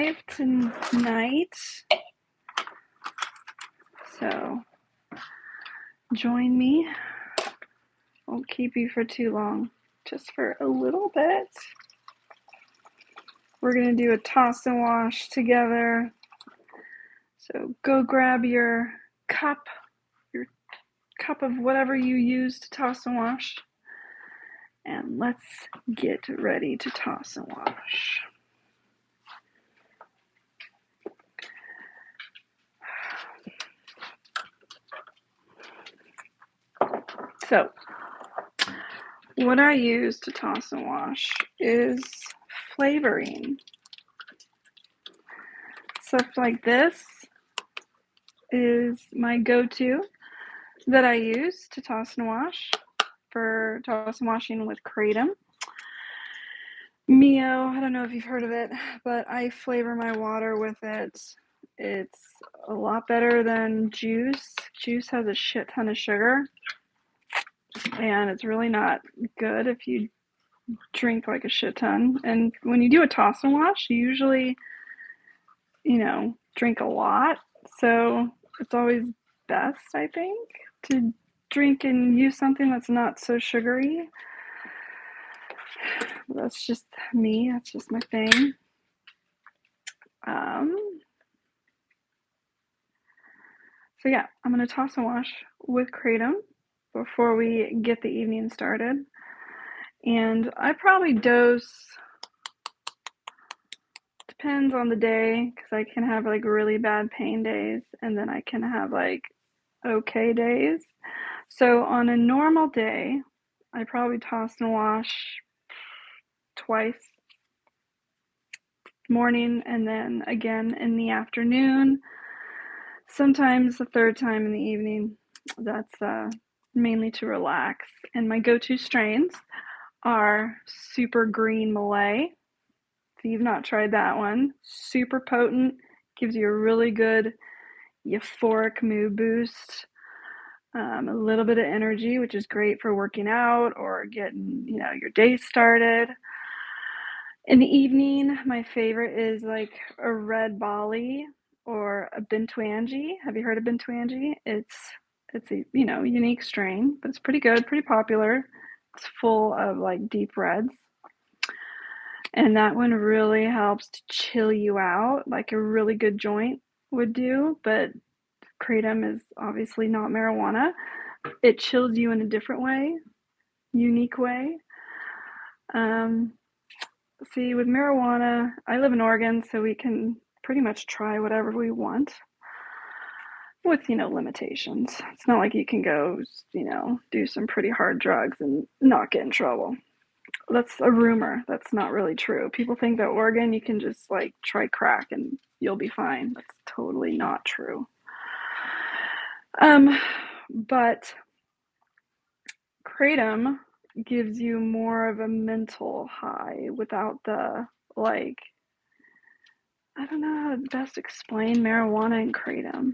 live tonight, so join me. Won't keep you for too long, just for a little bit. We're going to do a toss and wash together. So go grab your cup of whatever you use to toss and wash, and let's get ready to toss and wash. So what I use to toss and wash is flavoring. Stuff like this is my go-to that I use to toss and wash for toss and washing with kratom. Mio, I don't know if you've heard of it, but I flavor my water with it. It's a lot better than juice. Juice has a shit ton of sugar, and it's really not good if you drink like a shit ton. And when you do a toss and wash, you usually, drink a lot. So it's always best, I think, to drink and use something that's not so sugary. That's just me. That's just my thing. So yeah, I'm going to toss and wash with kratom before we get the evening started. And I probably dose, depends on the day, because I can have like really bad pain days, and then I can have like okay days. So on a normal day, I probably toss and wash twice, morning and then again in the afternoon, sometimes the third time in the evening. That's mainly to relax. And my go-to strains are Super Green Malay. If you've not tried that one, super potent, gives you a really good euphoric mood boost, a little bit of energy, which is great for working out or getting your day started. In the evening, my favorite is like a red Bali or a Bintwangi. Have you heard of Bintwangi? It's a unique strain, but it's pretty good, pretty popular. It's full of like deep reds, and that one really helps to chill you out, like a really good joint would do. But kratom is obviously not marijuana. It chills you in a different way, unique way. See, with marijuana, I live in Oregon, so we can pretty much try whatever we want with, limitations. It's not like you can go, do some pretty hard drugs and not get in trouble. That's a rumor. That's not really true. People think that Oregon, you can just like try crack and you'll be fine. That's totally not true. But kratom gives you more of a mental high without the, like, I don't know how to best explain marijuana and kratom.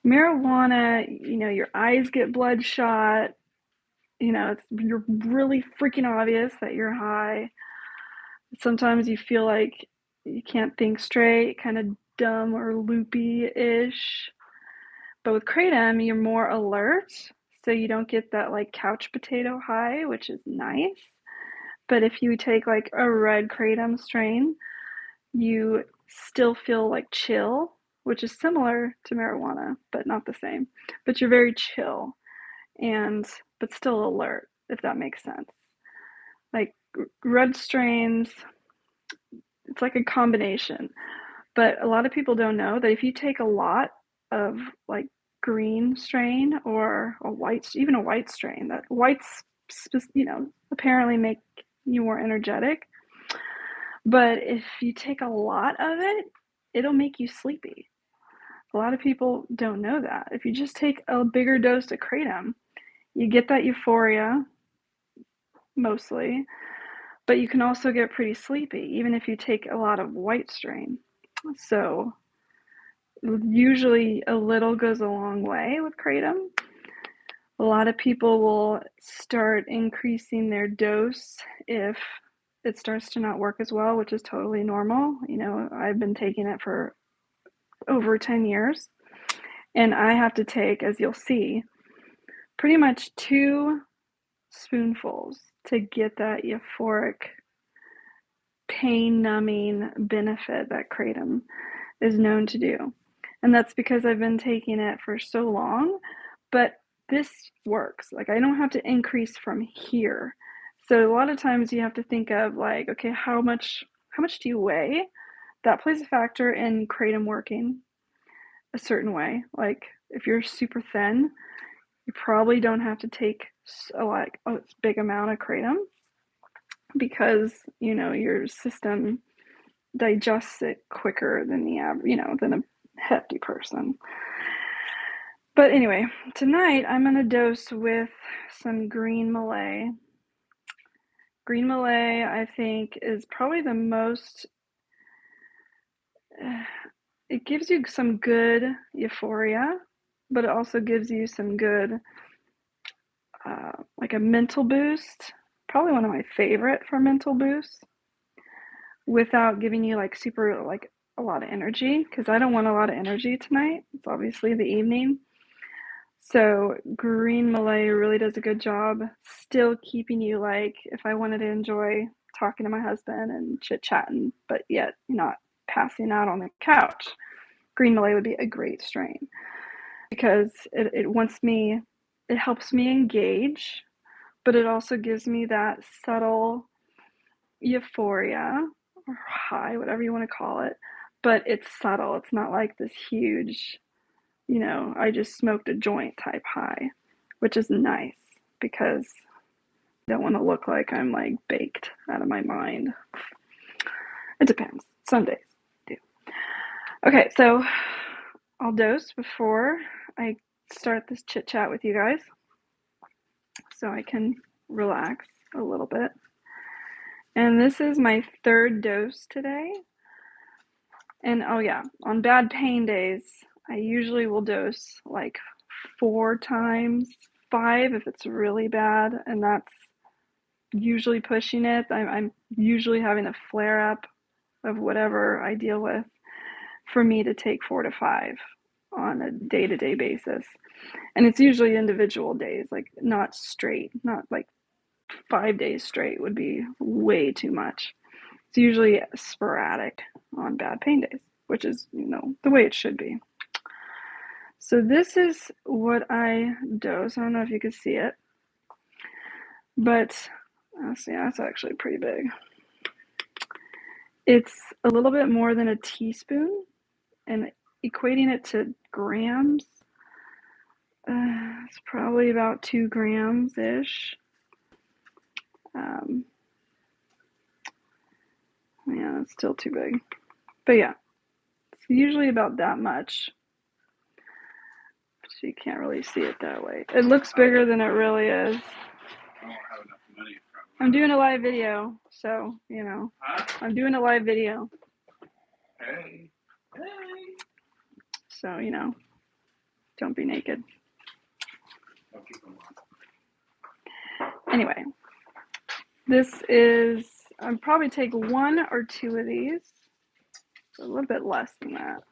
Marijuana, your eyes get bloodshot. You're really freaking obvious that you're high. Sometimes you feel like you can't think straight, kind of dumb or loopy-ish. But with kratom, you're more alert, so you don't get that like couch potato high, which is nice. But if you take like a red kratom strain, you still feel like chill, which is similar to marijuana, but not the same. But you're very chill, but still alert, if that makes sense. Like red strains, it's like a combination. But a lot of people don't know that if you take a lot of like green strain or even a white strain, that whites, apparently make you more energetic. But if you take a lot of it, it'll make you sleepy. A lot of people don't know that. If you just take a bigger dose of kratom, you get that euphoria, mostly, but you can also get pretty sleepy, even if you take a lot of white strain. So usually a little goes a long way with kratom. A lot of people will start increasing their dose if it starts to not work as well, which is totally normal. You know, I've been taking it for over 10 years, and I have to take, as you'll see, pretty much 2 spoonfuls to get that euphoric, pain-numbing benefit that kratom is known to do. And that's because I've been taking it for so long, but this works. Like, I don't have to increase from here. So a lot of times you have to think of like, okay, how much do you weigh? That plays a factor in kratom working a certain way. Like, if you're super thin, you probably don't have to take a big amount of kratom because, you know, your system digests it quicker than than a hefty person. But anyway, tonight I'm going to dose with some green Malay. Green Malay, I think, is probably the most, it gives you some good euphoria, but it also gives you some good, like a mental boost. Probably one of my favorite for mental boosts without giving you like super, like a lot of energy, because I don't want a lot of energy tonight. It's obviously the evening. So green Malay really does a good job still keeping you, like, if I wanted to enjoy talking to my husband and chit-chatting, but yet not passing out on the couch, green Malay would be a great strain because it helps me engage, but it also gives me that subtle euphoria or high, whatever you want to call it, but it's subtle. It's not like this huge, you know, I just smoked a joint type high, which is nice because I don't want to look like I'm like baked out of my mind. It depends. Some days I do. Okay, so I'll dose before I start this chit chat with you guys so I can relax a little bit. And this is my 3rd dose today. And oh yeah, on bad pain days, I usually will dose like 4 times, 5 if it's really bad, and that's usually pushing it. I'm usually having a flare up of whatever I deal with for me to take 4 to 5 on a day-to-day basis. And it's usually individual days, like not straight, not like 5 days straight would be way too much. It's usually sporadic on bad pain days, which is, you know, the way it should be. So this is what I dose. I don't know if you can see it, but see, that's actually pretty big. It's a little bit more than a teaspoon, and equating it to grams, it's probably about 2 grams-ish. Yeah, it's still too big. But yeah, it's usually about that much. So you can't really see it that way. It looks bigger than it really is. I'm doing a live video, so, you know, I'm doing a live video. Hey. So, you know, don't be naked. Anyway, this is, I'll probably take 1 or 2 of these. A little bit less than that.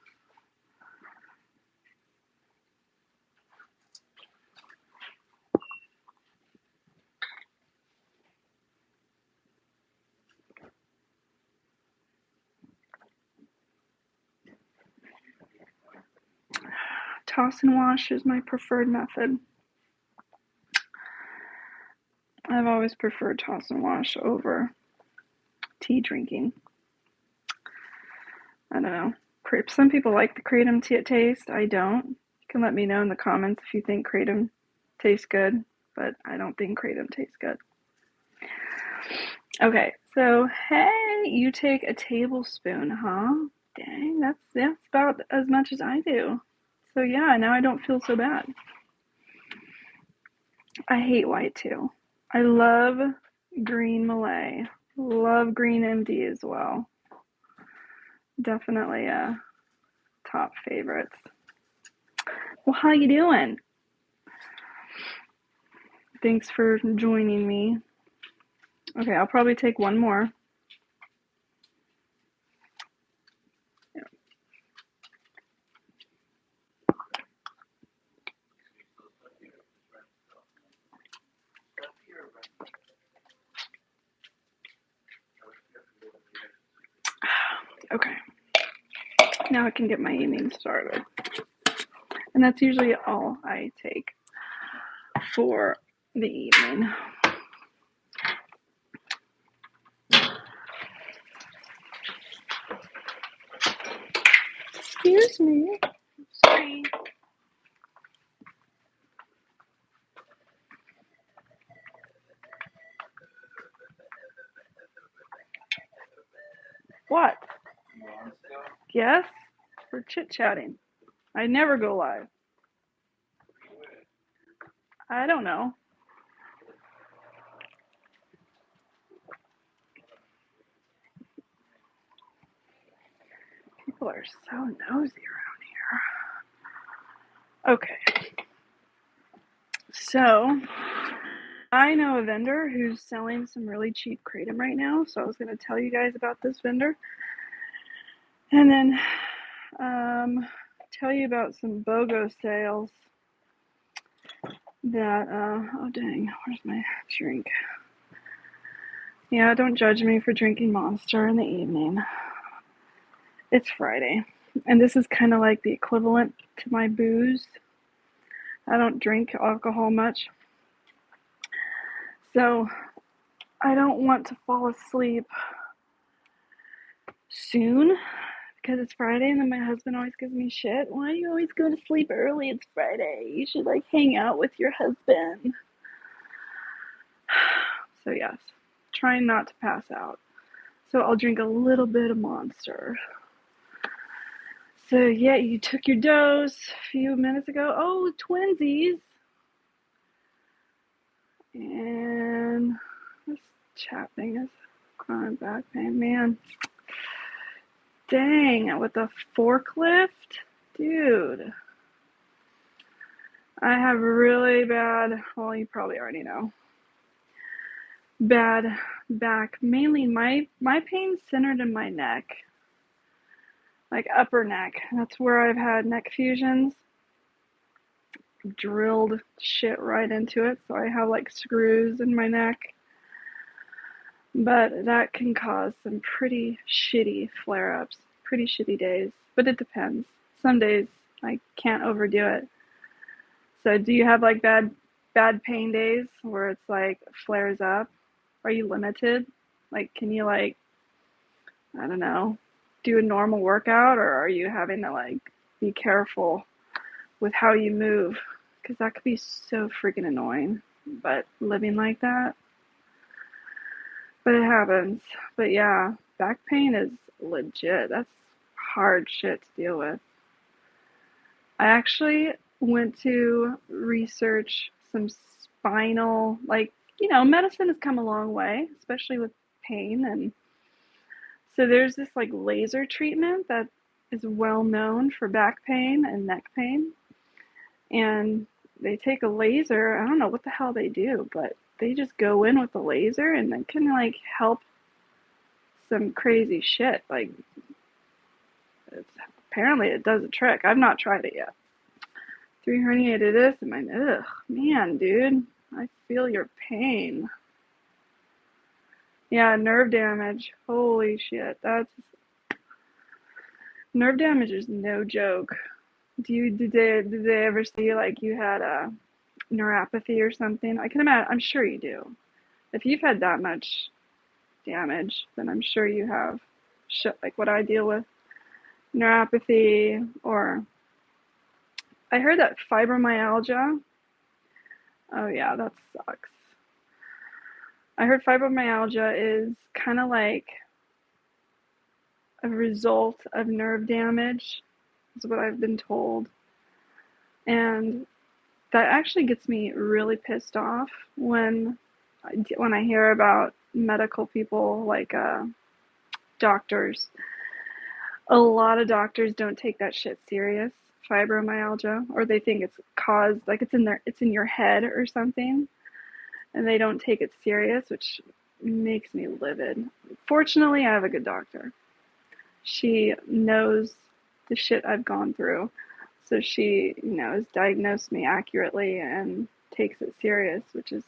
Toss and wash is my preferred method. I've always preferred toss and wash over tea drinking. I don't know. Some people like the kratom taste. I don't. You can let me know in the comments if you think kratom tastes good, but I don't think kratom tastes good. Okay, so hey, you take a tablespoon, huh? Dang, that's about as much as I do. So yeah, now I don't feel so bad. I hate white too. I love green Malay. Love green MD as well. Definitely top favorites. Well, how you doing? Thanks for joining me. Okay, I'll probably take 1 more Okay. Now I can get my evening started. And that's usually all I take for the evening. Excuse me. Sorry. What? Yes? We're chit-chatting. I never go live. I don't know. People are so nosy around here. Okay. So, I know a vendor who's selling some really cheap kratom right now, so I was going to tell you guys about this vendor. And then tell you about some BOGO sales that, oh dang, where's my drink? Yeah, don't judge me for drinking Monster in the evening. It's Friday. And this is kind of like the equivalent to my booze. I don't drink alcohol much. So I don't want to fall asleep soon because it's Friday, and then my husband always gives me shit. Why do you always go to sleep early? It's Friday. You should like hang out with your husband. So yes, trying not to pass out. So I'll drink a little bit of Monster. So yeah, you took your dose a few minutes ago. Oh, twinsies. And this chat thing is chronic back pain. Man, dang, with the forklift? Dude. I have really bad, well, you probably already know, bad back. Mainly my pain's centered in my neck, like upper neck. That's where I've had neck fusions. Drilled shit right into it, so I have like screws in my neck. But that can cause some pretty shitty flare-ups, pretty shitty days. But it depends. Some days I can't overdo it. So do you have like bad pain days where it's like flares up? Are you limited? Like, can you like, I don't know, do a normal workout, or are you having to like be careful with how you move? Because that could be so freaking annoying. But living like that, but it happens. But yeah, back pain is legit. That's hard shit to deal with. I actually went to research some spinal, like, medicine has come a long way, especially with pain. And so there's this like laser treatment that is well known for back pain and neck pain. And they take a laser, I don't know what the hell they do, but they just go in with the laser and it can like help some crazy shit. Like, apparently it does a trick. I've not tried it yet. 3 herniated discs in my, ugh, man, dude, I feel your pain. Yeah, nerve damage. Holy shit, nerve damage is no joke. Did they ever see like you had a neuropathy or something? I can imagine. I'm sure you do. If you've had that much damage, then I'm sure you have shit like what I deal with, neuropathy, or I heard that fibromyalgia. Oh yeah, that sucks. I heard fibromyalgia is kind of like a result of nerve damage, is what I've been told. And that actually gets me really pissed off when I hear about medical people, like doctors. A lot of doctors don't take that shit serious, fibromyalgia, or they think it's caused, like it's in your head or something, and they don't take it serious, which makes me livid. Fortunately, I have a good doctor. She knows the shit I've gone through, so she, has diagnosed me accurately and takes it serious, which is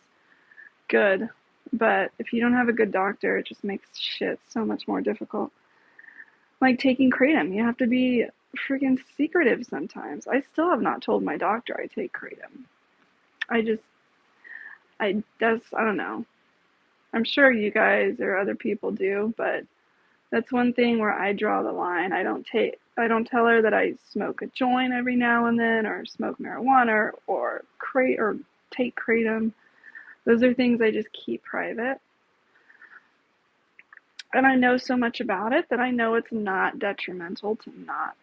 good. But if you don't have a good doctor, it just makes shit so much more difficult. Like taking kratom, you have to be freaking secretive sometimes. I still have not told my doctor I take kratom. I just, I don't know. I'm sure you guys or other people do, but that's one thing where I draw the line. I don't tell her that I smoke a joint every now and then, or smoke marijuana, or take kratom. Those are things I just keep private. And I know so much about it that I know it's not detrimental to not,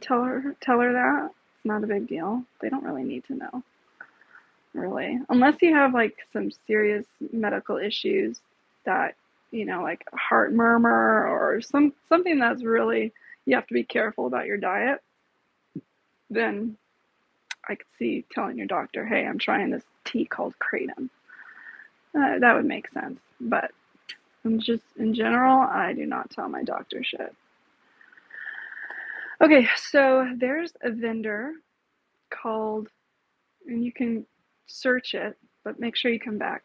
tell her that. It's not a big deal. They don't really need to know, really, unless you have like some serious medical issues that, like a heart murmur or something that's really, you have to be careful about your diet. Then I could see telling your doctor, hey, I'm trying this tea called kratom. That would make sense. But just in general, I do not tell my doctor shit. Okay, so there's a vendor called, and you can search it, but make sure you come back,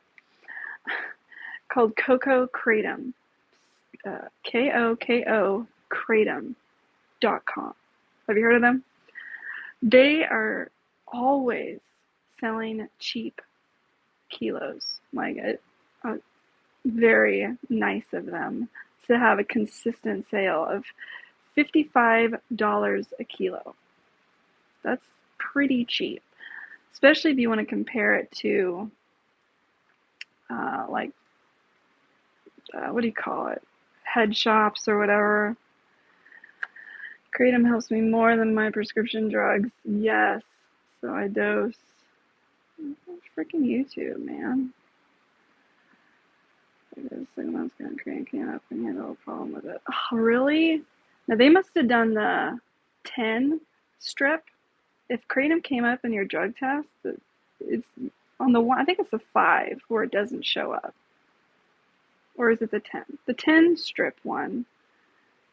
called Coco Kratom. KOKO Kratom.com. Have you heard of them? They are always selling cheap kilos. Like, very nice of them to have a consistent sale of $55 a kilo. That's pretty cheap, especially if you want to compare it to, what do you call it? Head shops or whatever. Kratom helps me more than my prescription drugs. Yes. So I dose. Freaking YouTube, man. I guess 6 months gonna cranking up and had no problem with it. Oh, really? Now they must have done the 10 strip. If kratom came up in your drug test, it's on the one. I think it's the 5 where it doesn't show up. Or is it the 10? The 10 strip one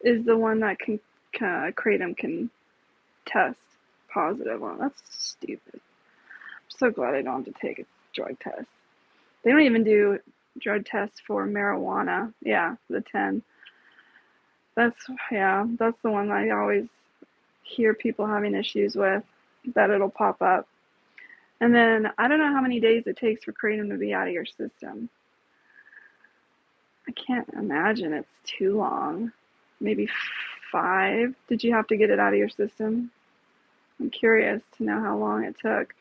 is the one that kratom can test positive on. That's stupid. I'm so glad I don't have to take a drug test. They don't even do drug tests for marijuana. Yeah, the 10. That's the one I always hear people having issues with, that it'll pop up. And then I don't know how many days it takes for kratom to be out of your system. I can't imagine it's too long. Maybe 5. Did you have to get it out of your system? I'm curious to know how long it took.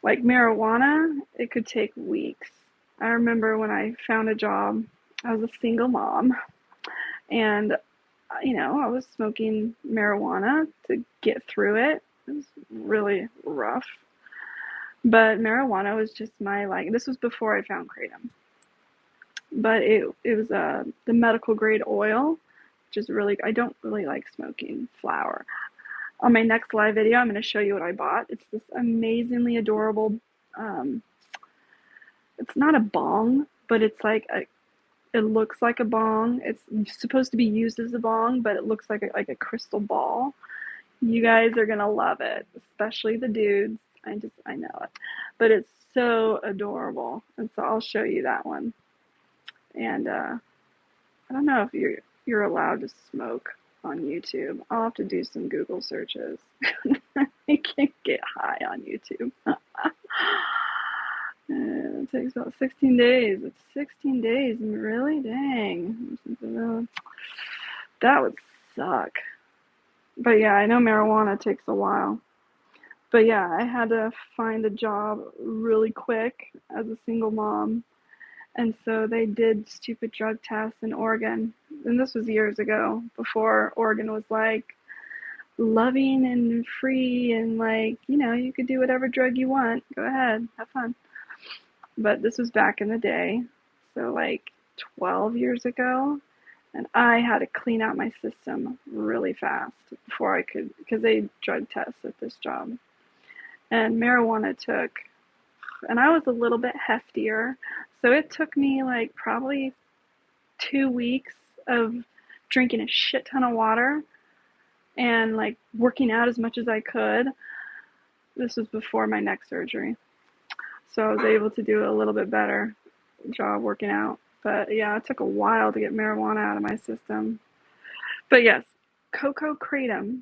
Like marijuana, it could take weeks. I remember when I found a job, I was a single mom, and I was smoking marijuana to get through it. It was really rough. But marijuana was just this was before I found kratom. But it was the medical grade oil, which is really, I don't really like smoking flower. On my next live video, I'm going to show you what I bought. It's this amazingly adorable, it's not a bong, but it's it looks like a bong. It's supposed to be used as a bong, but it looks like a crystal ball. You guys are going to love it, especially the dudes. I know it. But it's so adorable. And so I'll show you that one. And I don't know if you're allowed to smoke on YouTube. I'll have to do some Google searches. You can't get high on YouTube. It takes about 16 days. It's 16 days. Really? Dang. That would suck. But yeah, I know marijuana takes a while. But yeah, I had to find a job really quick as a single mom. And so they did stupid drug tests in Oregon. And this was years ago, before Oregon was loving and free and you could do whatever drug you want. Go ahead, have fun. But this was back in the day, so 12 years ago. And I had to clean out my system really fast before I could, because they drug test at this job. And marijuana took, and I was a little bit heftier, so it took me probably 2 weeks of drinking a shit ton of water and working out as much as I could. This was before my neck surgery, so I was able to do a little bit better job working out. But yeah, it took a while to get marijuana out of my system. But yes, Coco Kratom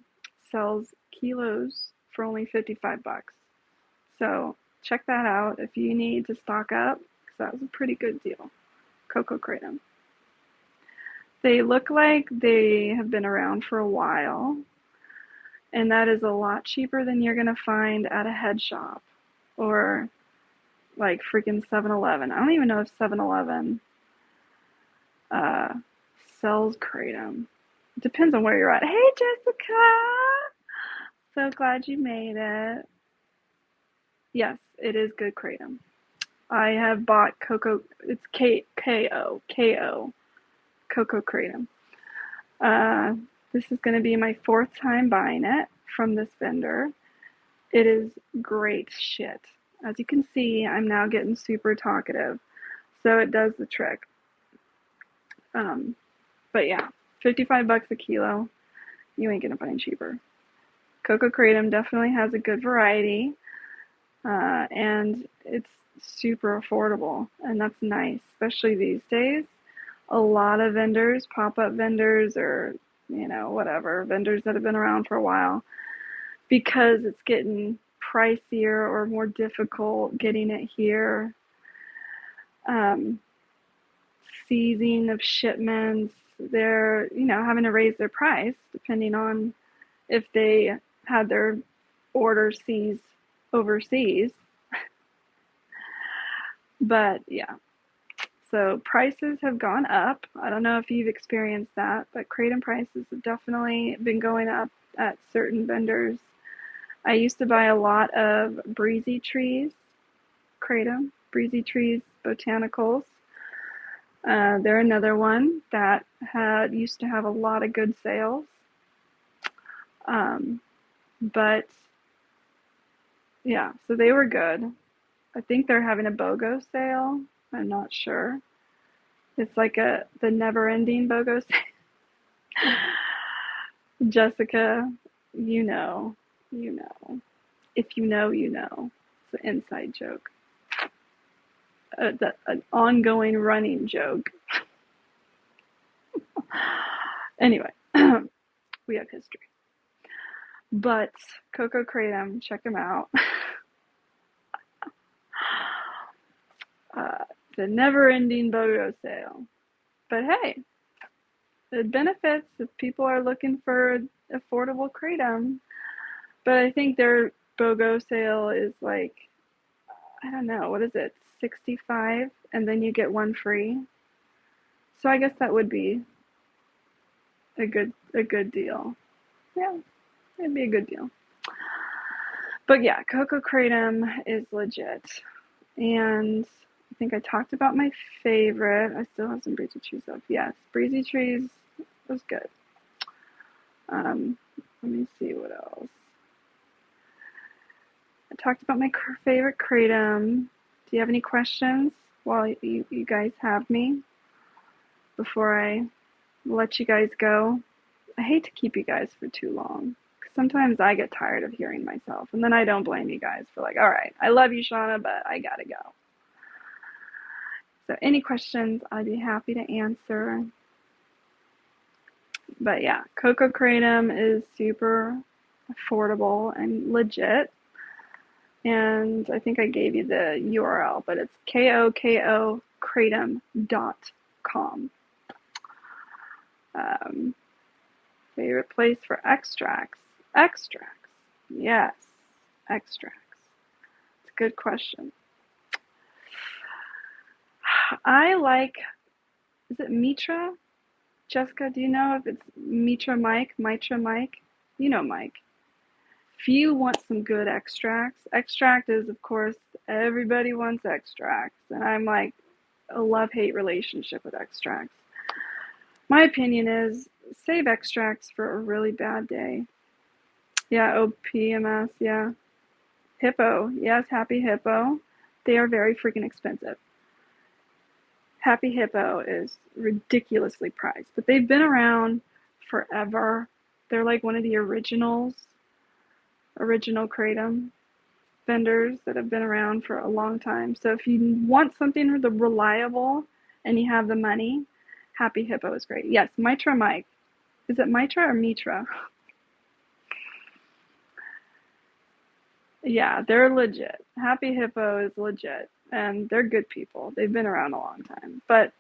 sells kilos for only 55 bucks. So check that out if you need to stock up, because that was a pretty good deal. Coco Kratom. They look like they have been around for a while, and that is a lot cheaper than you're going to find at a head shop or like freaking 7-Eleven. I don't even know if 7-Eleven uh, sells Kratom. It depends on where you're at. Hey, Jessica! So glad you made it. Yes, it is good Kratom. I have bought Coco. It's K-O, Coco Kratom. This is going to be my 4th time buying it from this vendor. It is great shit. As you can see, I'm now getting super talkative, so it does the trick. But yeah, 55 bucks a kilo. You ain't gonna find cheaper. Coco Kratom definitely has a good variety, and it's super affordable, and that's nice, especially these days. A lot of vendors, pop-up vendors, or whatever vendors that have been around for a while, because it's getting pricier or more difficult getting it here. Seizing of shipments, they're having to raise their price depending on if they had their order seized overseas. But yeah, so prices have gone up. I don't know if you've experienced that, but kratom prices have definitely been going up at certain vendors. I used to buy a lot of Breezy Trees kratom, Breezy Trees Botanicals. They're another one that used to have a lot of good sales. But yeah, so they were good. I think they're having a BOGO sale. I'm not sure. It's like the never-ending BOGO sale. Jessica, you know. If you know, you know. It's an inside joke. An ongoing running joke. Anyway, we have history. But Coco Kratom, check them out. The never-ending BOGO sale. But hey, it benefits if people are looking for affordable kratom. But I think their BOGO sale is like, I don't know, what is it, 65, and then you get one free. So I guess that would be a good deal. Yeah, it'd be a good deal. But yeah, Coco Kratom is legit. And I think I talked about my favorite. I still have some Breezy Trees up. Yes, Breezy Trees was good. Let me see what else. I talked about my favorite kratom. Do you have any questions while you guys have me before I let you guys go? I hate to keep you guys for too long. Sometimes I get tired of hearing myself, and then I don't blame you guys for like, all right, I love you, Shaunna, but I gotta go. So any questions, I'd be happy to answer. But yeah, Coco Kratom is super affordable and legit. And I think I gave you the URL, but it's kokokratom.com. Favorite place for extracts? Extracts. Yes, extracts. It's a good question. I like, is it Mitra? Jessica, do you know if it's Mitra Mike? You know Mike. If you want some good extracts, extract is, of course, everybody wants extracts. And I'm like a love-hate relationship with extracts. My opinion is save extracts for a really bad day. Yeah, OPMS, yeah. Hippo, yes, Happy Hippo. They are very freaking expensive. Happy Hippo is ridiculously priced, but they've been around forever. They're like one of the original kratom vendors that have been around for a long time. So if you want something reliable and you have the money, Happy Hippo is great. Yes, Mitra Mike. Is it Mitra or Mitra? Yeah, they're legit. Happy Hippo is legit, and they're good people. They've been around a long time, but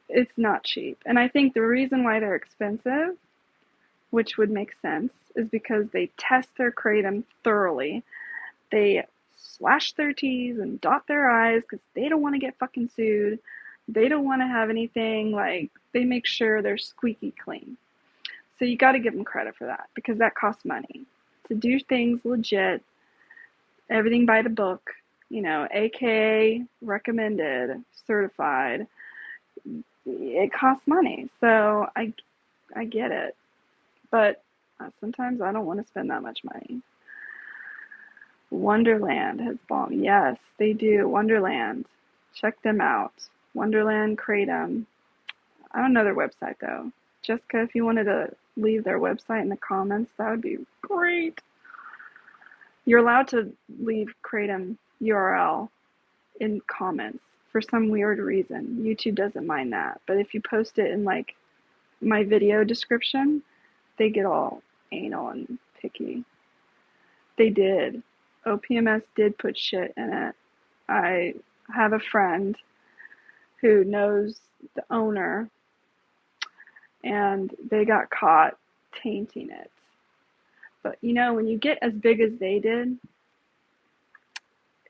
it's not cheap. And I think the reason why they're expensive, which would make sense, is because they test their kratom thoroughly. They slash their T's and dot their I's because they don't want to get fucking sued. They don't want to have anything, like, they make sure they're squeaky clean. So you got to give them credit for that, because that costs money. To do things legit, everything by the book, AKA recommended, certified, it costs money. So I get it. But sometimes I don't want to spend that much money. Wonderland has bomb. Yes, they do. Wonderland. Check them out. Wonderland Kratom. I don't know their website though. Jessica, if you wanted to leave their website in the comments, that would be great. You're allowed to leave Kratom URL in comments for some weird reason. YouTube doesn't mind that. But if you post it in like my video description, they get all anal and picky. They did. OPMS did put shit in it. I have a friend who knows the owner, and they got caught tainting it. But when you get as big as they did,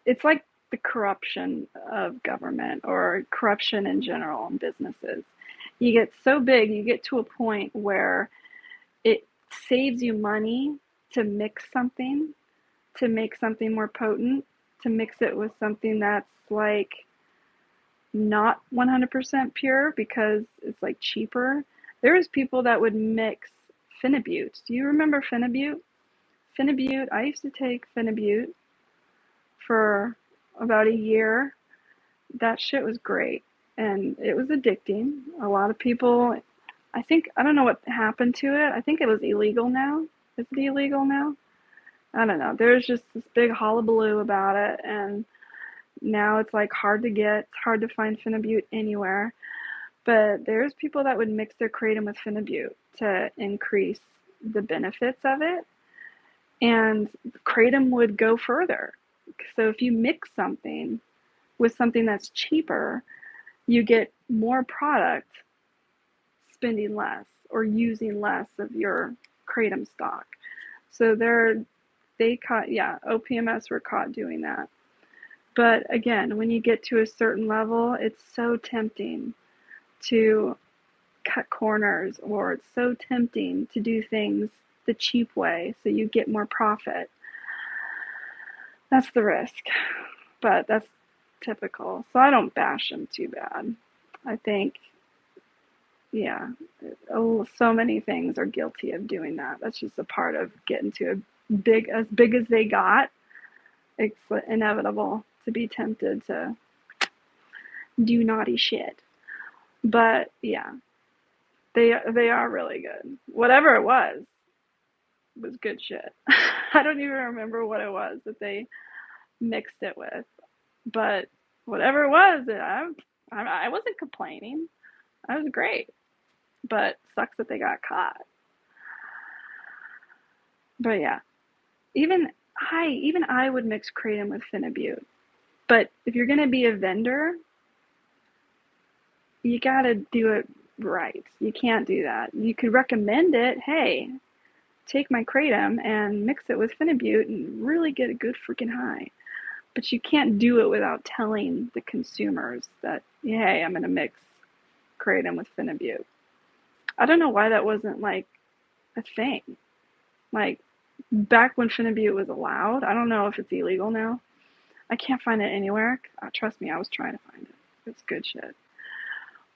it's like the corruption of government or corruption in general in businesses. You get so big, you get to a point where it saves you money to mix something, to make something more potent, to mix it with something that's like not 100% pure because it's like cheaper. There was people that would mix Phenibut. Do you remember Phenibut? Phenibut, I used to take Phenibut for about a year. That shit was great, and it was addicting. A lot of people, I don't know what happened to it. I think it was illegal now. Is it illegal now? I don't know. There's just this big hullabaloo about it, and now it's like hard to get. It's hard to find Phenibut anywhere. But there's people that would mix their kratom with Phenibut to increase the benefits of it, and kratom would go further. So if you mix something with something that's cheaper, you get more product, spending less or using less of your kratom stock. So OPMS were caught doing that. But again, when you get to a certain level, it's so tempting to cut corners, or it's so tempting to do things the cheap way so you get more profit. That's the risk, but that's typical. So I don't bash them too bad. I think, so many things are guilty of doing that. That's just a part of getting to as big as they got. It's inevitable to be tempted to do naughty shit. But yeah, they are really good. Whatever it was good shit. I don't even remember what it was that they mixed it with, but whatever it was, I wasn't complaining. I was great, but sucks that they got caught. But yeah, even I would mix kratom with Phenibut. But if you're gonna be a vendor, you gotta do it right. You can't do that. You could recommend it. Hey, take my kratom and mix it with Phenibut and really get a good freaking high. But you can't do it without telling the consumers that, hey, I'm gonna mix kratom with Phenibut. I don't know why that wasn't like a thing. Like back when Phenibut was allowed. I don't know if it's illegal now. I can't find it anywhere. Trust me, I was trying to find it. It's good shit.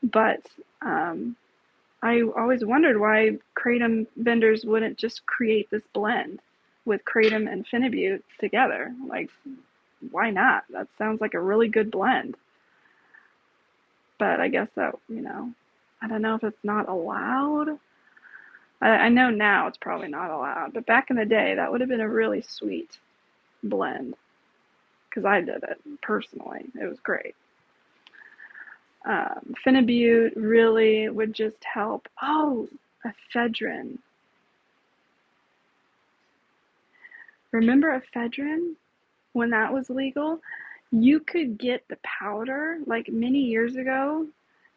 But I always wondered why kratom vendors wouldn't just create this blend with kratom and Phenibut together. Like, why not? That sounds like a really good blend. But I guess that, I don't know if it's not allowed. I know now it's probably not allowed, but back in the day, that would have been a really sweet blend. Because I did it personally. It was great. Phenibut really would just help. Oh, ephedrine. Remember ephedrine when that was legal? You could get the powder, like many years ago,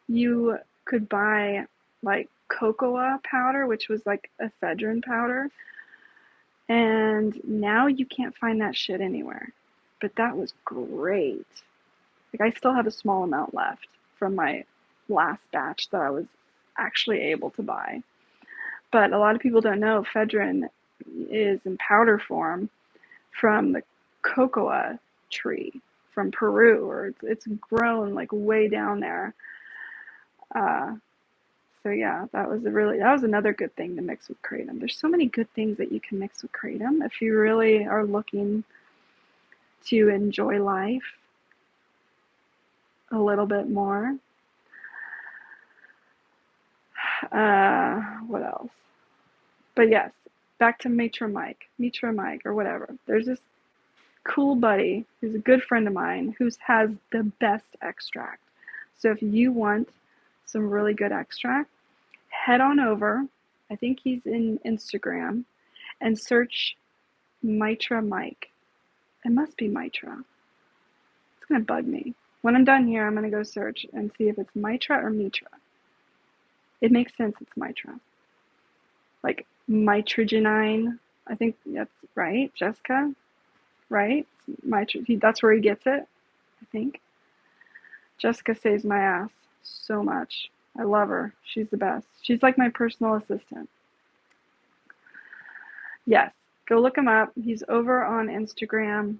you could buy like cocoa powder, which was like ephedrine powder, and now you can't find that shit anywhere. But that was great. Like I still have a small amount left from my last batch that I was actually able to buy. But a lot of people don't know ephedrine is in powder form from the cocoa tree from Peru, or it's grown like way down there. Uh, so yeah, that was another good thing to mix with kratom. There's so many good things that you can mix with kratom if you really are looking to enjoy life a little bit more. What else? But yes, back to Mitra Mike, or whatever. There's this cool buddy who's a good friend of mine who has the best extract. So if you want some really good extract, head on over. I think he's in Instagram and search Mitra Mike. It must be Mitra. It's gonna bug me. When I'm done here, I'm gonna go search and see if it's Mitra or Mitra. It makes sense it's Mitra. Like mitragenine. I think that's right, Jessica. Right? Mitra. That's where he gets it. I think. Jessica saves my ass so much. I love her. She's the best. She's like my personal assistant. Yes, go look him up. He's over on Instagram.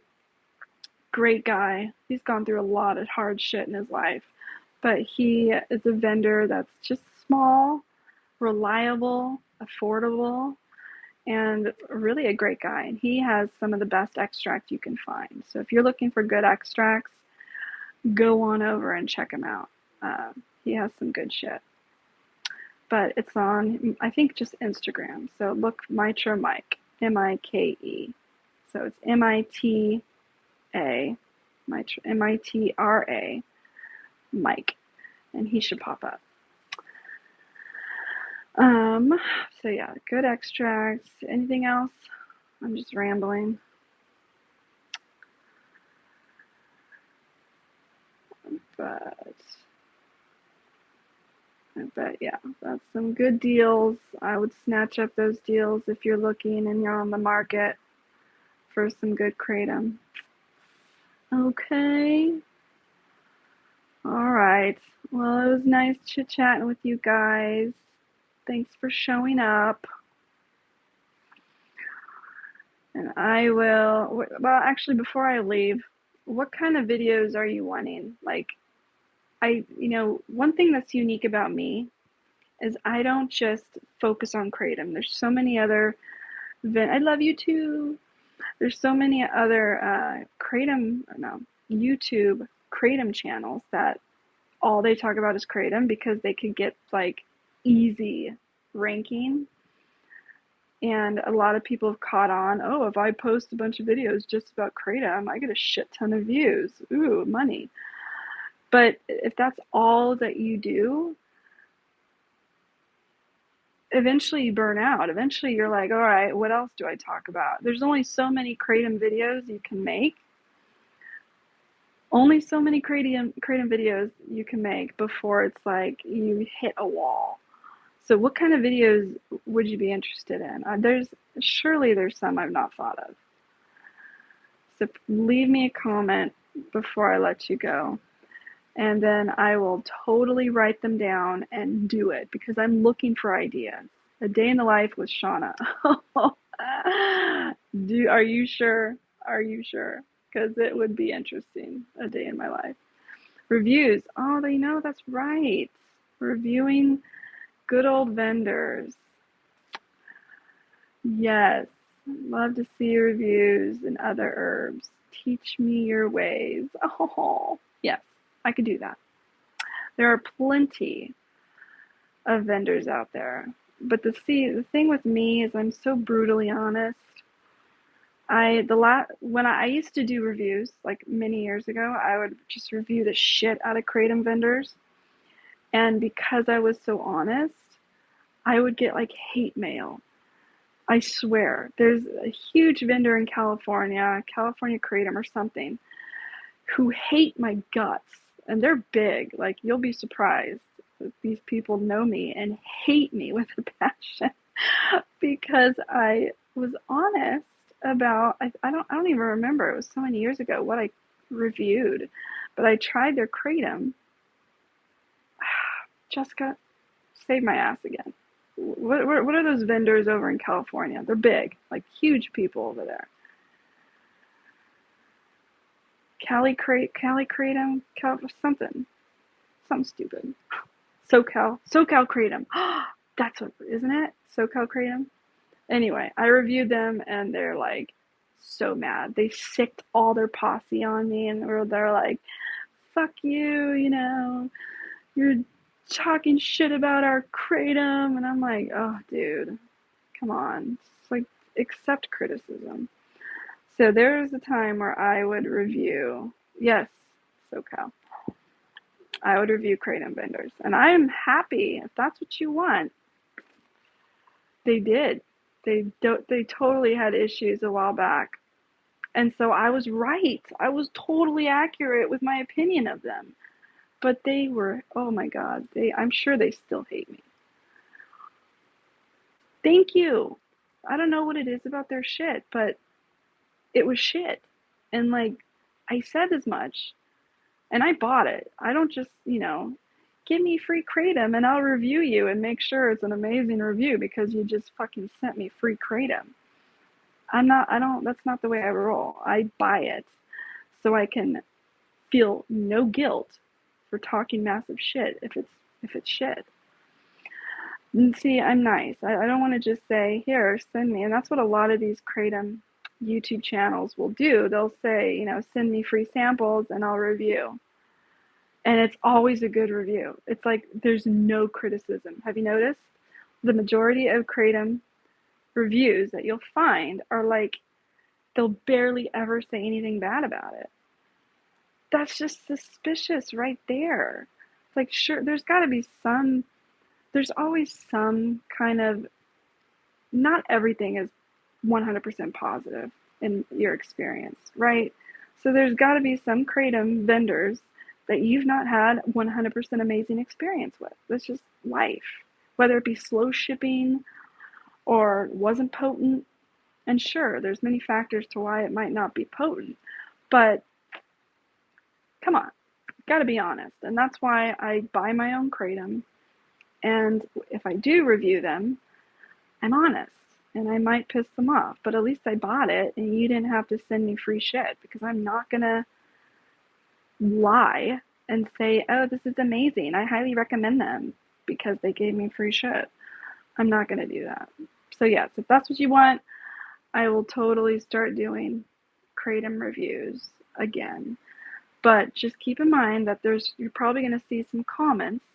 Great guy. He's gone through a lot of hard shit in his life, but he is a vendor that's just small, reliable, affordable, and really a great guy. And he has some of the best extract you can find. So if you're looking for good extracts, go on over and check him out. He has some good shit. But it's on, I think, just Instagram. So look, Mitra Mike, Mike. So it's Mita, Mitra, Mike, and he should pop up. So yeah, good extracts. Anything else? I'm just rambling. But yeah, that's some good deals. I would snatch up those deals if you're looking and you're on the market for some good kratom. Okay. All right. Well, it was nice chit-chatting with you guys. Thanks for showing up. And I will, well, actually, before I leave, what kind of videos are you wanting? Like, one thing that's unique about me is I don't just focus on kratom. There's so many other, I love you too. There's so many other YouTube kratom channels that all they talk about is kratom because they could get like easy ranking. And a lot of people have caught on, oh, if I post a bunch of videos just about kratom, I get a shit ton of views. Ooh, money. But if that's all that you do, eventually you burn out. Eventually you're like, all right, what else do I talk about? There's only so many kratom videos you can make. Only so many kratom videos you can make before it's like you hit a wall. So what kind of videos would you be interested in? Surely there's some I've not thought of. So leave me a comment before I let you go. And then I will totally write them down and do it because I'm looking for ideas. A day in the life with Shaunna. Are you sure? Are you sure? Because it would be interesting. A day in my life. Reviews. Oh, that's right. Reviewing good old vendors. Yes. Love to see reviews and other herbs. Teach me your ways. Oh, yes. I could do that. There are plenty of vendors out there. But the thing with me is I'm so brutally honest. When I used to do reviews, like many years ago, I would just review the shit out of kratom vendors. And because I was so honest, I would get like hate mail. I swear. There's a huge vendor in California, California Kratom or something, who hate my guts. And they're big. Like, you'll be surprised. These people know me and hate me with a passion because I was honest about, I don't even remember, it was so many years ago, what I reviewed. But I tried their Kratom. Jessica, save my ass again. What are those vendors over in California? They're big, like huge people over there. Cali Kratom, something stupid. SoCal Kratom. That's what, isn't it? SoCal Kratom. Anyway, I reviewed them and they're like so mad. They sicked all their posse on me and they're like, "Fuck you, you know, you're talking shit about our Kratom," and I'm like, "Oh, dude, come on, just like accept criticism." So there was a time where I would review, yes, SoCal. I would review Kratom vendors, and I am happy if that's what you want. They did. They totally had issues a while back, and so I was right. I was totally accurate with my opinion of them. But they were, oh my God, I'm sure they still hate me. Thank you. I don't know what it is about their shit, but it was shit. And like, I said as much, and I bought it. I don't just, give me free Kratom and I'll review you and make sure it's an amazing review because you just fucking sent me free Kratom. That's not the way I roll. I buy it so I can feel no guilt for talking massive shit if it's shit. And see, I'm nice. I don't want to just say, "Here, send me." And that's what a lot of these Kratom YouTube channels will do. They'll say, "Send me free samples and I'll review." And it's always a good review. It's like there's no criticism. Have you noticed? The majority of Kratom reviews that you'll find are like, they'll barely ever say anything bad about it. That's just suspicious right there. It's like, sure, there's always some kind of, not everything is 100% positive in your experience, right? So there's got to be some Kratom vendors that you've not had 100% amazing experience with. That's just life. Whether it be slow shipping or wasn't potent, and sure, there's many factors to why it might not be potent, but come on, gotta be honest. And that's why I buy my own Kratom, and if I do review them, I'm honest. And I might piss them off, but at least I bought it and you didn't have to send me free shit, because I'm not gonna lie and say, "Oh, this is amazing, I highly recommend them," because they gave me free shit. I'm not gonna do that. So yes, if that's what you want, I will totally start doing Kratom reviews again. But just keep in mind that you're probably gonna see some comments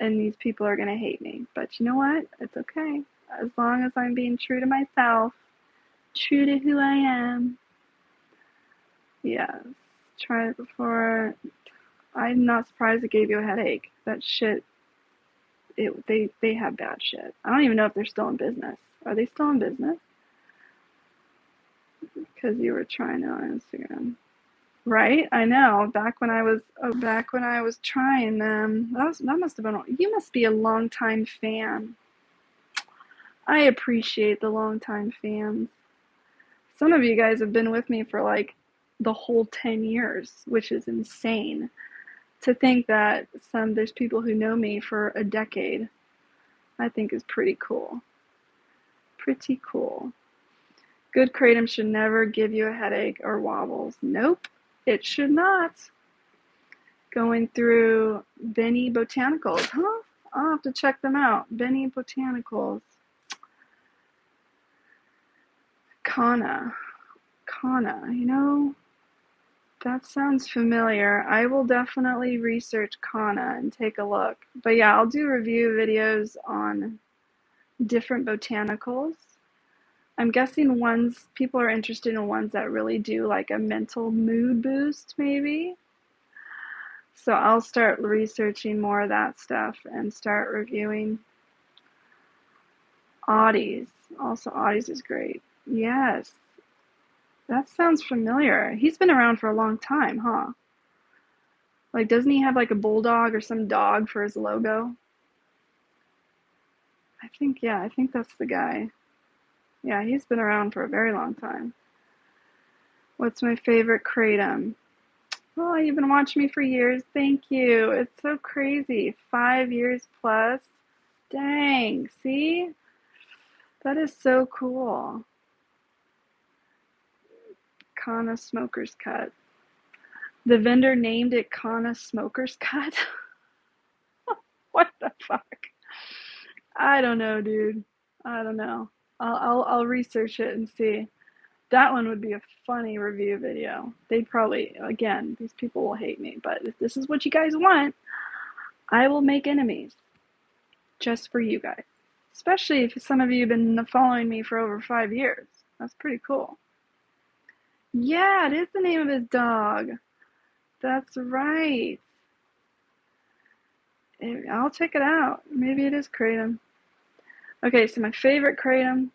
and these people are gonna hate me. But you know what? It's okay. As long as I'm being true to myself, true to who I am. Yes. Try it before. I'm not surprised it gave you a headache. That shit, they have bad shit. I don't even know if they're still in business. Are they still in business? Because you were trying it on Instagram. Right? I know. Back when I was trying them, that must have been. You must be a longtime fan. I appreciate the longtime fans. Some of you guys have been with me for like the whole 10 years, which is insane. To think that there's people who know me for a decade, I think is pretty cool. Pretty cool. Good Kratom should never give you a headache or wobbles. Nope, it should not. Going through Benny Botanicals, huh? I'll have to check them out. Benny Botanicals. Kana, that sounds familiar. I will definitely research Kana and take a look. But yeah, I'll do review videos on different botanicals. I'm guessing people are interested in ones that really do like a mental mood boost, maybe. So I'll start researching more of that stuff and start reviewing Audie's. Also, Audie's is great. Yes, that sounds familiar. He's been around for a long time, huh? Like, doesn't he have like a bulldog or some dog for his logo? I think that's the guy. Yeah, he's been around for a very long time. What's my favorite kratom? Oh, you've been watching me for years. Thank you. It's so crazy. 5 years plus. Dang, see? That is so cool. Kana Smoker's Cut. The vendor named it Kana Smoker's Cut? What the fuck? I don't know, dude. I don't know. I'll research it and see. That one would be a funny review video. They'd probably, again, these people will hate me, but if this is what you guys want, I will make enemies just for you guys. Especially if some of you have been following me for over 5 years. That's pretty cool. Yeah, it is the name of his dog. That's right. I'll check it out. Maybe it is kratom. Okay, so my favorite kratom,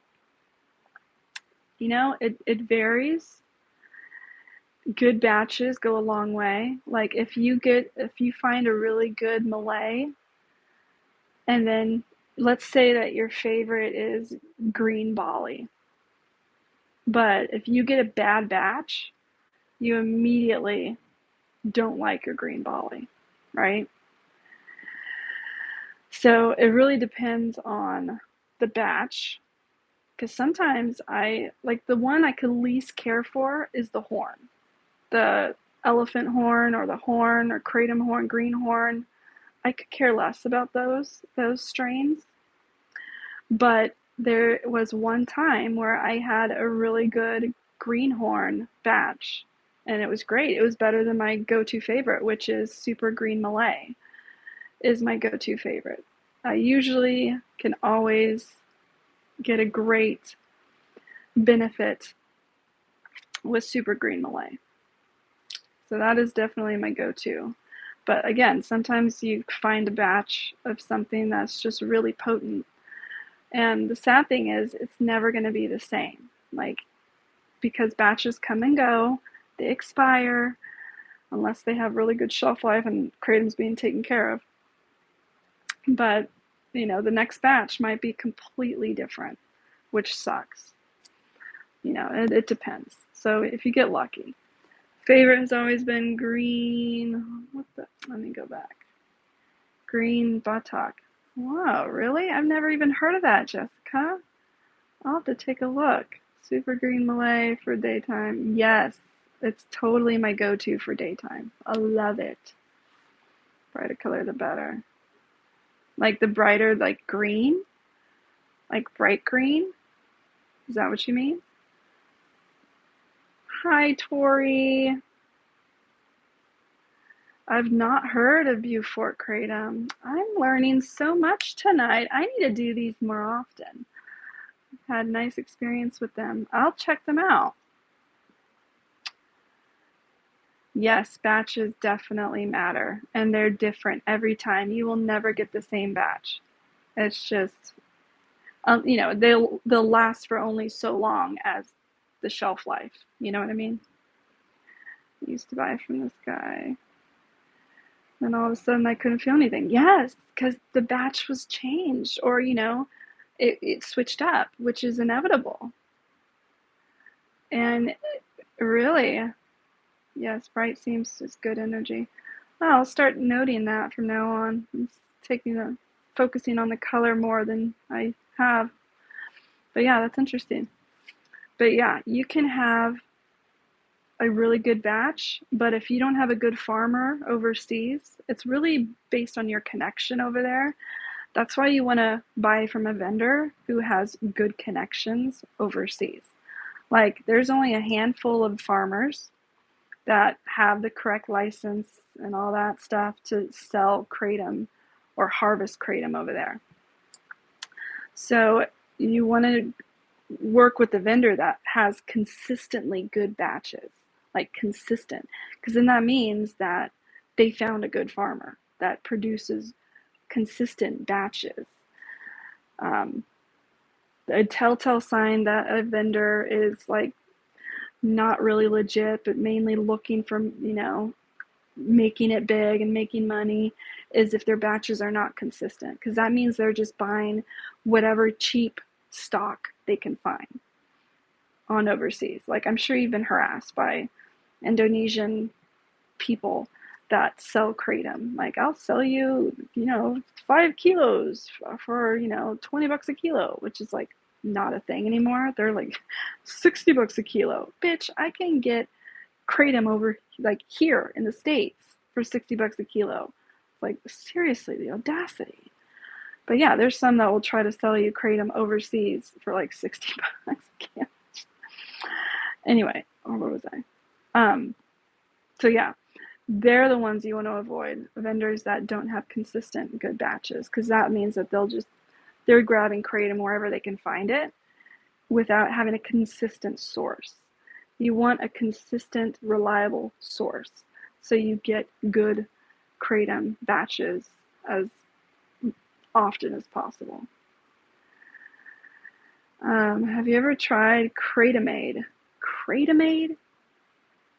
it varies. Good batches go a long way. Like if you find a really good Malay, and then let's say that your favorite is green Bali. But if you get a bad batch, you immediately don't like your green Bali, right? So it really depends on the batch, because sometimes the one I could least care for is the horn. The elephant horn or the horn or kratom horn, green horn. I could care less about those strains. But there was one time where I had a really good greenhorn batch, and it was great. It was better than my go-to favorite, which is Super Green Malay, is my go-to favorite. I usually can always get a great benefit with Super Green Malay. So that is definitely my go-to. But again, sometimes you find a batch of something that's just really potent. And the sad thing is, it's never going to be the same. Because batches come and go, they expire, unless they have really good shelf life and kratom's being taken care of. But, the next batch might be completely different, which sucks. It depends. So if you get lucky. Favorite has always been green. Let me go back. Green buttock. Wow, really? I've never even heard of that, Jessica. I'll have to take a look. Super Green Malay for daytime. Yes, it's totally my go-to for daytime. I love it. Brighter color, the better. Like the brighter, like green? Like bright green? Is that what you mean? Hi, Tori. I've not heard of Beaufort Kratom. I'm learning so much tonight. I need to do these more often. I've had a nice experience with them. I'll check them out. Yes, batches definitely matter, and they're different every time. You will never get the same batch. It's just, they'll last for only so long as the shelf life. You know what I mean? I used to buy from this guy. Then all of a sudden I couldn't feel anything. Yes, because the batch was changed, or it switched up, which is inevitable. And really, yes, bright seems is good energy. Well, I'll start noting that from now on. Focusing on the color more than I have. But yeah, that's interesting. But yeah, you can have a really good batch, but if you don't have a good farmer overseas, it's really based on your connection over there. That's why you want to buy from a vendor who has good connections overseas. Like, there's only a handful of farmers that have the correct license and all that stuff to sell kratom or harvest kratom over there. So you want to work with a vendor that has consistently good batches, like consistent, because then that means that they found a good farmer that produces consistent batches. Um, a telltale sign that a vendor is like not really legit, but mainly looking for, making it big and making money, is if their batches are not consistent, because that means they're just buying whatever cheap stock they can find on overseas. Like, I'm sure you've been harassed by Indonesian people that sell kratom. Like, I'll sell you, 5 kilos for, $20 a kilo, which is like not a thing anymore. They're like $60 a kilo. Bitch, I can get kratom over like here in the States for $60 a kilo. Like, seriously, the audacity. But yeah, there's some that will try to sell you kratom overseas for like $60. Anyway, where was I? So yeah, they're the ones you want to avoid, vendors that don't have consistent good batches, because that means that they're grabbing kratom wherever they can find it without having a consistent source. You want a consistent, reliable source, so you get good kratom batches as often as possible. Have you ever tried Kratomade? Kratomade?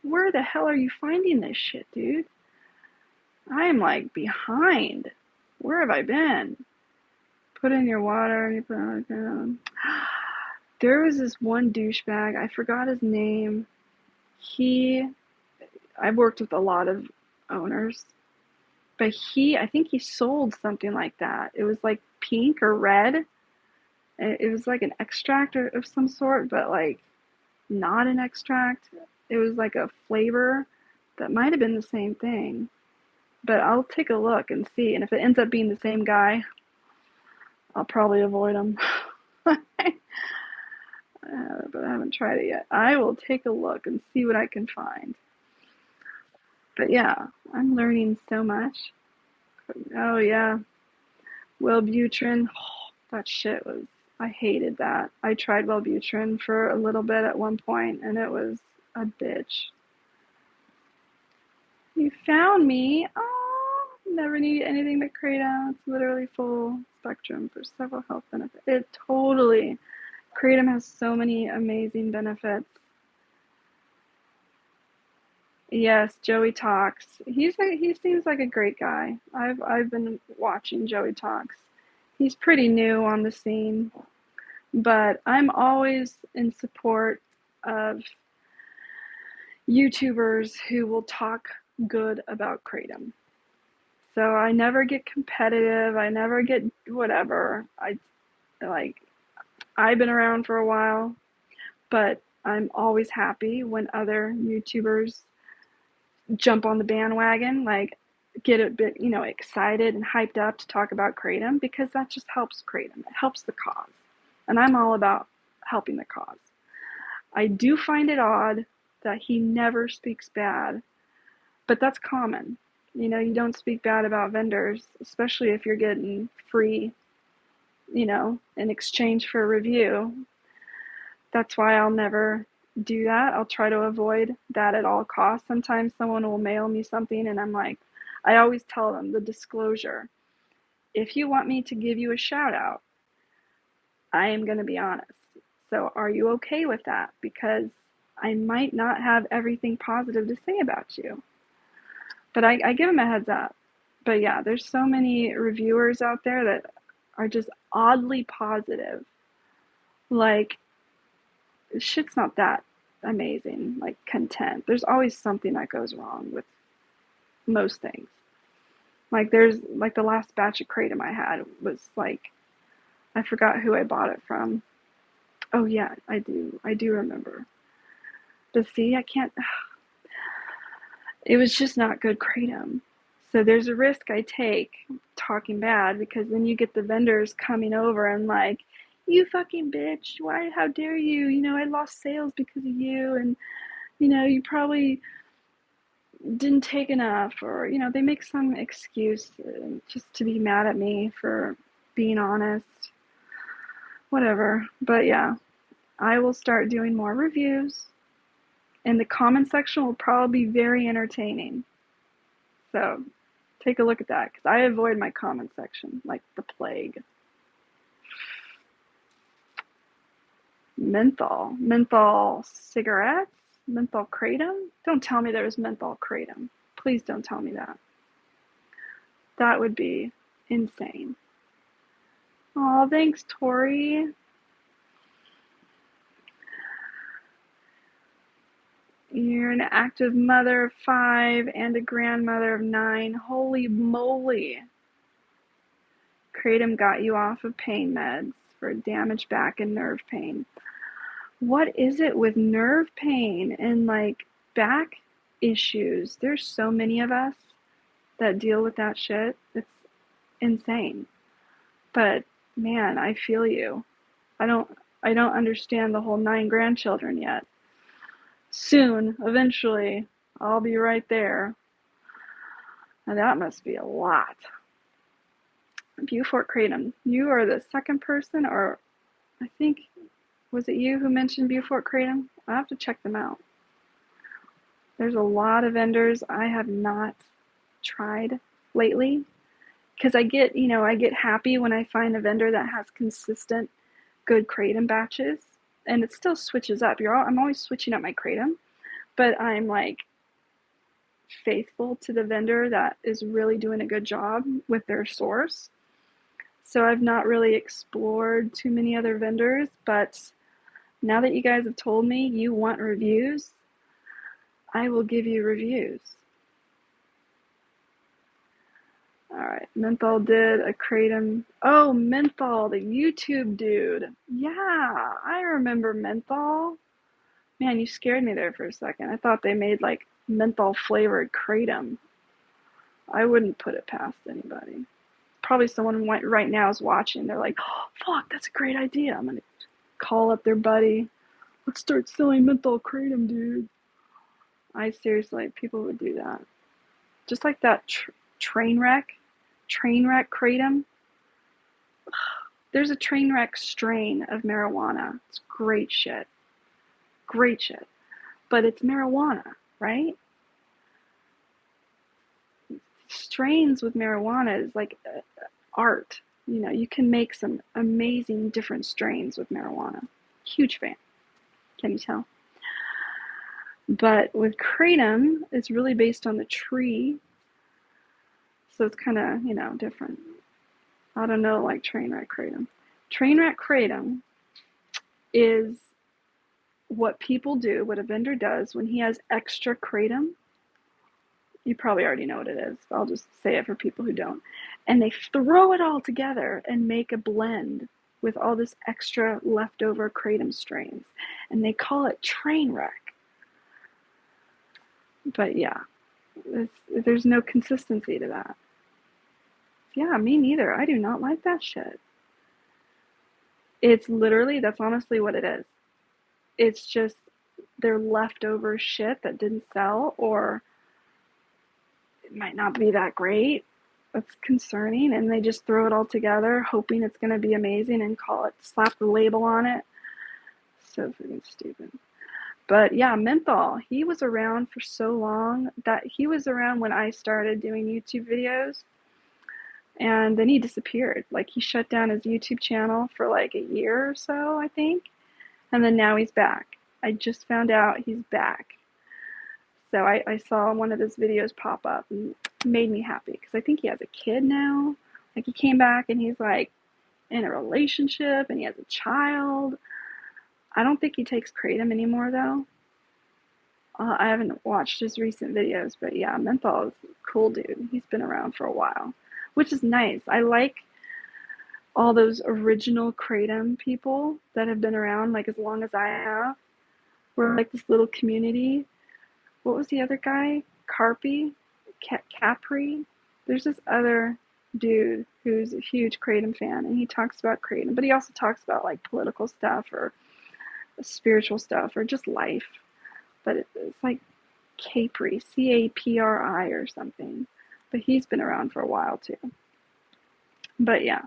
Where the hell are you finding this shit, dude? I am like behind. Where have I been? Put in your water and you put it on. There was this one douchebag, I forgot his name. I've worked with a lot of owners, but I think he sold something like that. It was like pink or red. It was like an extract of some sort, but like not an extract. It was like a flavor that might have been the same thing. But I'll take a look and see. And if it ends up being the same guy, I'll probably avoid him. But I haven't tried it yet. I will take a look and see what I can find. But yeah, I'm learning so much. Oh yeah, Wellbutrin. Oh, that shit was. I hated that. I tried Wellbutrin for a little bit at one point, and it was a bitch. You found me. Oh, never need anything but kratom. It's literally full spectrum for several health benefits. It totally. Kratom has so many amazing benefits. Yes, Joey talks. He seems like a great guy. I've been watching Joey talks. He's pretty new on the scene, but I'm always in support of YouTubers who will talk good about kratom. So I never get competitive. I never get whatever. I've been around for a while, but I'm always happy when other YouTubers jump on the bandwagon, like get a bit, excited and hyped up to talk about kratom, because that just helps kratom. It helps the cause. And I'm all about helping the cause. I do find it odd that he never speaks bad, but that's common. You don't speak bad about vendors, especially if you're getting free, in exchange for a review. That's why I'll never do that. I'll try to avoid that at all costs. Sometimes someone will mail me something and I'm like, I always tell them the disclosure. If you want me to give you a shout out, I am going to be honest. So are you okay with that? Because I might not have everything positive to say about you. But I give them a heads up. But yeah, there's so many reviewers out there that are just oddly positive. Like, shit's not that amazing, like content. There's always something that goes wrong with most things. Like, there's like the last batch of kratom I had was like, I forgot who I bought it from. Oh yeah, I do remember. But see, I can't. It was just not good kratom. So there's a risk I take talking bad, because then you get the vendors coming over and like, you fucking bitch, why, how dare you, I lost sales because of you, and you probably didn't take enough, or they make some excuse just to be mad at me for being honest, whatever. But yeah, I will start doing more reviews, and the comment section will probably be very entertaining. So take a look at that, because I avoid my comment section like the plague. Menthol cigarettes, menthol kratom. Don't tell me there was menthol kratom. Please don't tell me that. That would be insane. Oh, thanks, Tori. You're an active mother of 5 and a grandmother of 9. Holy moly. Kratom got you off of pain meds for damaged back and nerve pain. What is it with nerve pain and like back issues? There's so many of us that deal with that shit. It's insane. But man, I feel you. I don't understand the whole 9 grandchildren yet. Soon, eventually, I'll be right there. And that must be a lot. Beaufort Kratom. You are the second person, or I think, was it you who mentioned Beaufort Kratom? I have to check them out. There's a lot of vendors I have not tried lately, because I get happy when I find a vendor that has consistent good kratom batches, and it still switches up. I'm always switching up my kratom, but I'm like faithful to the vendor that is really doing a good job with their source. So I've not really explored too many other vendors, but now that you guys have told me you want reviews, I will give you reviews. All right, Menthol did a kratom. Oh, Menthol, the YouTube dude. Yeah, I remember Menthol. Man, you scared me there for a second. I thought they made like menthol flavored kratom. I wouldn't put it past anybody. Probably someone right now is watching. They're like, oh, fuck, that's a great idea. I'm going to call up their buddy. Let's start selling menthol kratom, dude. I seriously, people would do that. Just like that train wreck kratom. There's a train wreck strain of marijuana. It's great shit. Great shit. But it's marijuana, right? Strains with marijuana is like art. You know, you can make some amazing different strains with marijuana. Huge fan. Can you tell? But with kratom, it's really based on the tree. So it's kind of, different. I don't know, like Trainwreck Kratom. Trainwreck Kratom is what people do, what a vendor does when he has extra kratom. You probably already know what it is, but I'll just say it for people who don't. And they throw it all together and make a blend with all this extra leftover kratom strains. And they call it Trainwreck. But yeah, there's no consistency to that. Yeah, me neither. I do not like that shit. It's literally, that's honestly what it is. It's just their leftover shit that didn't sell, or it might not be that great. That's concerning. And they just throw it all together, hoping it's going to be amazing and slap the label on it. So freaking stupid. But yeah, Menthol, he was around for so long that he was around when I started doing YouTube videos. And then he disappeared. Like, he shut down his YouTube channel for like a year or so, I think. And then now he's back. I just found out he's back. So I saw one of his videos pop up and it made me happy, because I think he has a kid now. Like, he came back and he's like in a relationship and he has a child. I don't think he takes kratom anymore though. I haven't watched his recent videos, but yeah, Menthol is a cool dude. He's been around for a while, which is nice. I like all those original kratom people that have been around like as long as I have. We're like this little community. What was the other guy? Capri? There's this other dude who's a huge kratom fan, and he talks about kratom, but he also talks about like political stuff or spiritual stuff or just life. But it's like Capri, Capri or something. But he's been around for a while too. But yeah,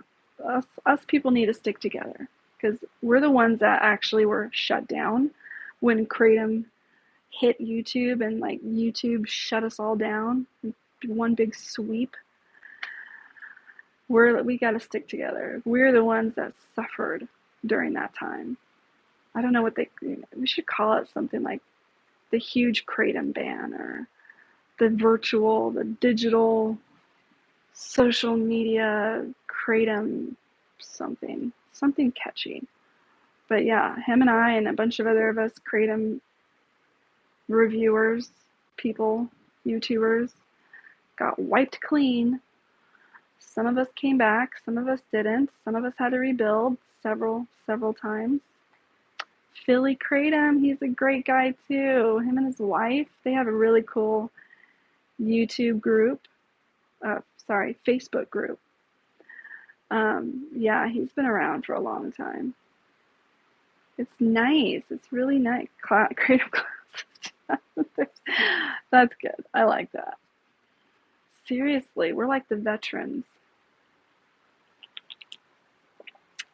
us people need to stick together, because we're the ones that actually were shut down when kratom hit YouTube, and like YouTube shut us all down. one big sweep. We got to stick together. We're the ones that suffered during that time. I don't know what we should call it something like the huge kratom ban, or the digital, social media kratom something catchy. But yeah, him and I and a bunch of other of us kratom reviewers, people, YouTubers, got wiped clean. Some of us came back, some of us didn't. Some of us had to rebuild several times. Philly Kratom, he's a great guy too. Him and his wife, they have a really cool YouTube group. Facebook group. Yeah, he's been around for a long time. It's nice. It's really nice. Kratom classes. That's good. I like that. Seriously, we're like the veterans.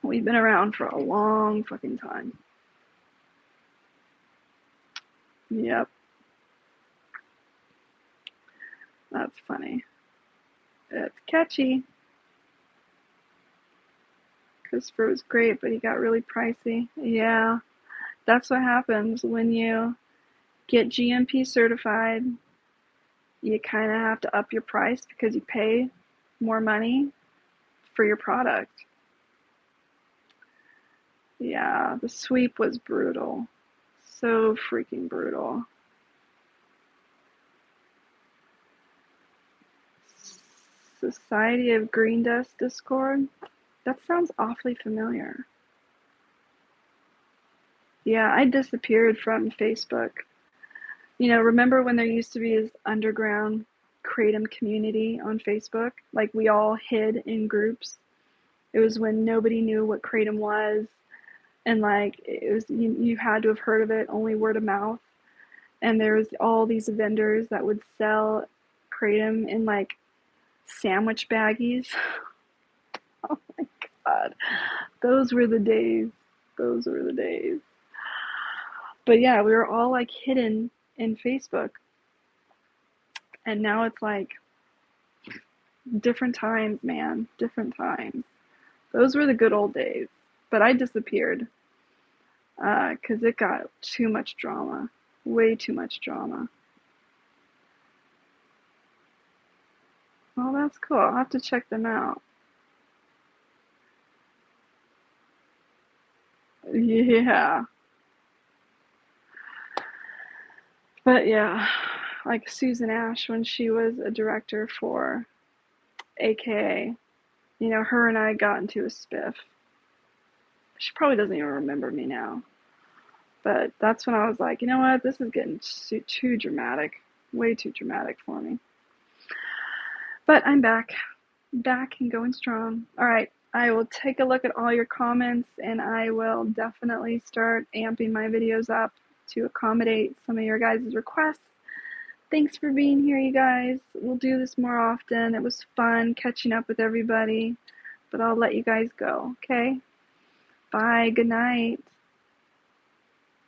We've been around for a long fucking time. Yep. That's funny. It's catchy. Christopher was great, but he got really pricey. Yeah, that's what happens when you get GMP certified. You kind of have to up your price because you pay more money for your product. Yeah, the sweep was brutal. So freaking brutal. Society of Green Dust Discord? That sounds awfully familiar. Yeah, I disappeared from Facebook. Remember when there used to be this underground kratom community on Facebook? Like, we all hid in groups. It was when nobody knew what kratom was, and like it was you had to have heard of it, only word of mouth. And there was all these vendors that would sell kratom in like sandwich baggies. Oh my god, those were the days. Those were the days. But yeah, we were all like hidden in Facebook, and now it's like different times, man. Different times. Those were the good old days. But I disappeared because it got too much drama. Way too much drama. Well, that's cool. I'll have to check them out. Yeah. But yeah, like Susan Ash, when she was a director for AKA, her and I got into a spiff. She probably doesn't even remember me now. But that's when I was like, you know what? This is getting too dramatic. Way too dramatic for me. But I'm back. Back and going strong. All right. I will take a look at all your comments, and I will definitely start amping my videos up to accommodate some of your guys' requests. Thanks for being here, you guys. We'll do this more often. It was fun catching up with everybody, but I'll let you guys go, okay? Bye. Good night.